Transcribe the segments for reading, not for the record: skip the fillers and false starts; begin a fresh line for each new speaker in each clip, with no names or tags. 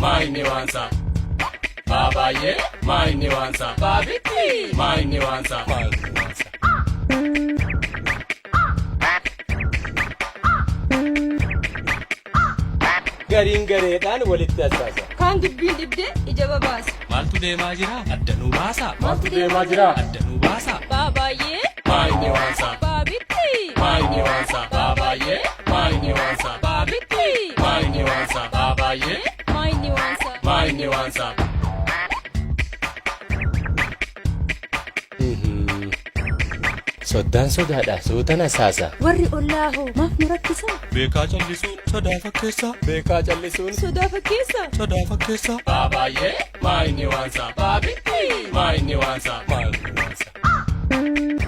maayini waansa baabaayee maayini waansa baabitti maayini waansa
gariin gareedhaan walitti assaasa.
Kaan dubbiin dhibdee ija babaasa.
Maaltu deemaa jira? Addanuu baasa.
Maaltu deemaa jira?
Addanuu baasa.
Baabaayee
maayini waansa
baabitti
maayini waansa baabaayee maayini waansa
baabitti
maayini waansa baabaayee
maayini waansa.
maayini waansa.
Soddaan sodaadha suutan assaasa.
Warri ollaahoo maaf nu rakkisa?
Beekaa callisuun sodaa fakkeessa.
Beekaa callisuun
Sodaa fakkeessa.
Sodaa fakkeessa.
Baabaayee maayini waansa baabitti maayini waansa
maayini waansa.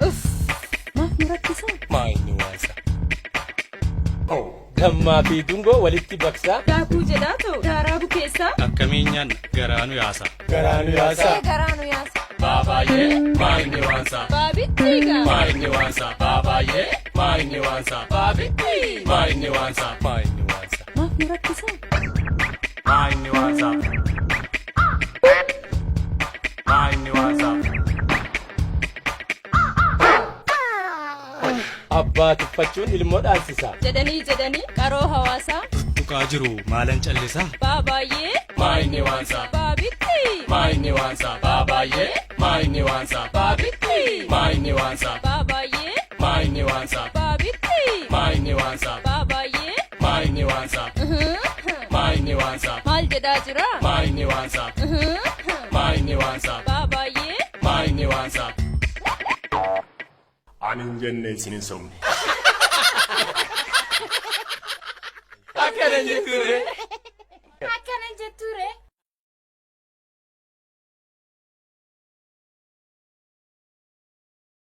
Uff maaf nu rakkisa?
Maayini waansa. Dammaa fi dungoo walitti baqsaa.
Daakuu jedhaa ta'u daaraa bukeessaa.
Akkamiin nyaanna garaanu yaasa.
Garaanu yaasaa.
Garaanu yaasa.
baabaayee maayini waansa
Baabitti gaa.
maayini waansa baabaayee maayini waansa baabitti maayini waansa
Maayini waansa.
Maaf nu rakkisa?
maayini waansa maayini waansa.
Abbaa tuffachuun ilmoo dhaansisaa.
Jedhanii qaroo hawaasaa.
Tuqaa jiru maalan callisaa.
Baabaayee
maayini waansa
baabitti
maayini waansa baabaayee maayini waansa baabitti maayini waansa
baabaayee
maayini waansa
baabitti
maayini waansa
baabaayee.
maayini waansa maayini waansa
Maal jedhaa jira?
maayini waansa maayini waansa
Baabaayee
maayini waansa.
Ani hin jenne isin hin somne.
Akkana jechuudha.
akkana jetture.